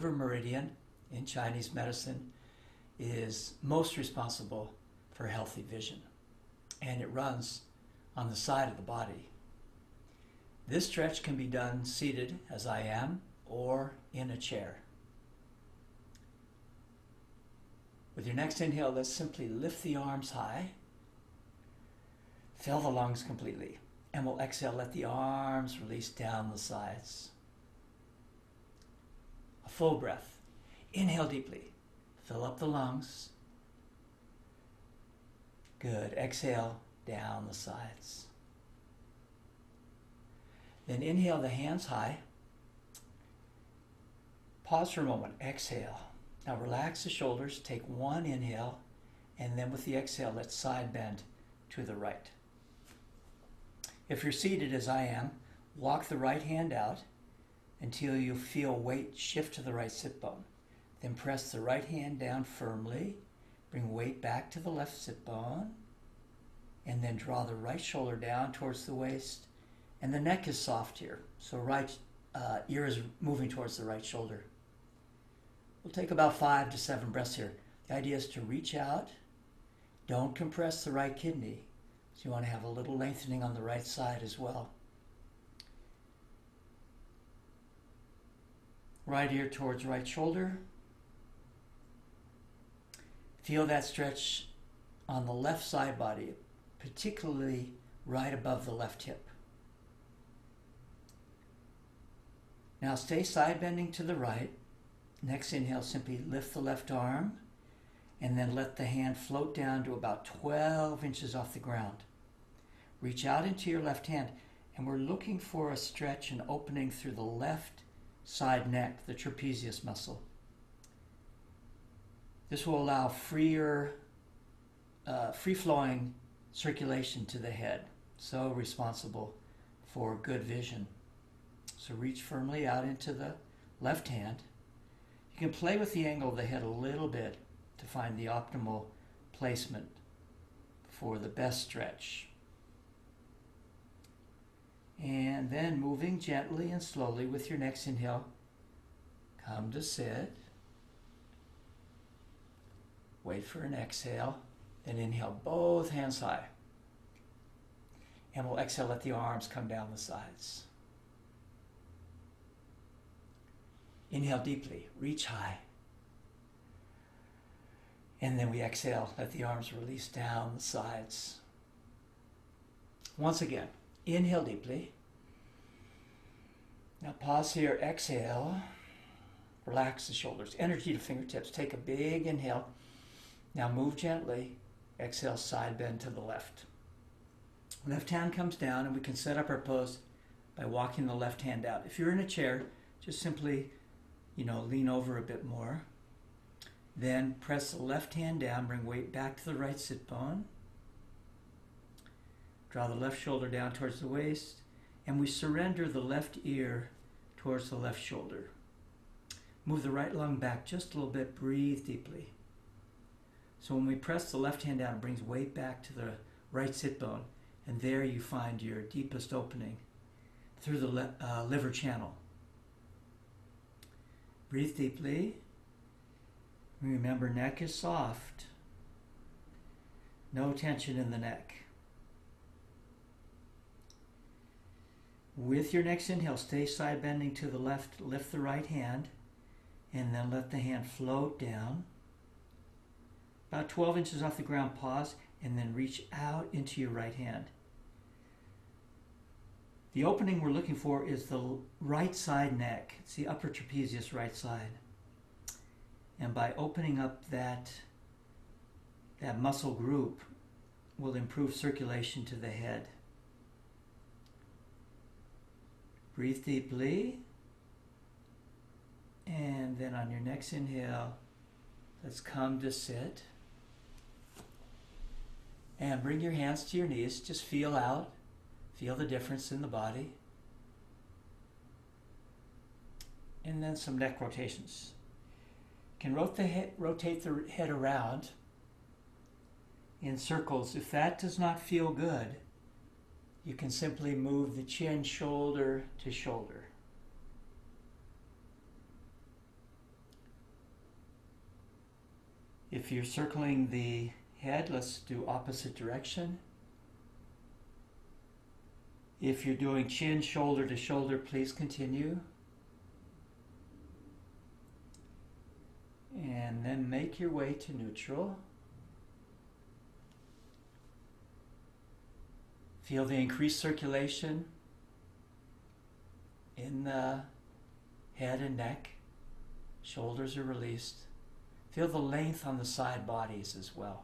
liver meridian in Chinese medicine is most responsible for healthy vision, and it runs on the side of the body. This stretch can be done seated, as I am, or in a chair. With your next inhale, let's simply lift the arms high, fill the lungs completely, and we'll exhale, let the arms release down the sides. A full breath. Inhale deeply, fill up the lungs. Good. Exhale, down the sides. Then inhale the hands high. Pause for a moment. Exhale. Now relax the shoulders. Take one inhale, and then with the exhale, let's side bend to the right. If you're seated as I am, walk the right hand out until you feel weight shift to the right sit bone. Then press the right hand down firmly. Bring weight back to the left sit bone. And then draw the right shoulder down towards the waist. And the neck is soft here, so right ear is moving towards the right shoulder. We'll take about 5 to 7 breaths here. The idea is to reach out. Don't compress the right kidney. So you want to have a little lengthening on the right side as well. Right ear towards right shoulder. Feel that stretch on the left side body, particularly right above the left hip. Now stay side bending to the right. Next inhale, simply lift the left arm and then let the hand float down to about 12 inches off the ground. Reach out into your left hand, and we're looking for a stretch and opening through the left side neck, the trapezius muscle. This will allow free-flowing circulation to the head, so responsible for good vision. So reach firmly out into the left hand. You can play with the angle of the head a little bit to find the optimal placement for the best stretch. And then moving gently and slowly with your next inhale, come to sit. Wait for an exhale, then inhale both hands high. And we'll exhale, let the arms come down the sides. Inhale deeply, reach high. And then we exhale, let the arms release down the sides. Once again, inhale deeply. Now pause here, exhale. Relax the shoulders, energy to fingertips. Take a big inhale. Now move gently. Exhale, side bend to the left. Left hand comes down, and we can set up our pose by walking the left hand out. If you're in a chair, just simply lean over a bit more. Then press the left hand down, bring weight back to the right sit bone. Draw the left shoulder down towards the waist, and we surrender the left ear towards the left shoulder. Move the right lung back just a little bit, breathe deeply. So when we press the left hand down, it brings weight back to the right sit bone, and there you find your deepest opening through the liver channel. Breathe deeply. Remember, neck is soft. No tension in the neck. With your next inhale, stay side bending to the left, lift the right hand, and then let the hand float down. About 12 inches off the ground, pause, and then reach out into your right hand. The opening we're looking for is the right side neck. It's the upper trapezius right side. And by opening up that muscle group, will improve circulation to the head. Breathe deeply. And then on your next inhale, let's come to sit. And bring your hands to your knees. Just feel out. Feel the difference in the body. And then some neck rotations. You can rotate the head around in circles. If that does not feel good, you can simply move the chin shoulder to shoulder. If you're circling the head, let's do opposite direction. If you're doing chin, shoulder to shoulder, please continue. And then make your way to neutral. Feel the increased circulation in the head and neck. Shoulders are released. Feel the length on the side bodies as well.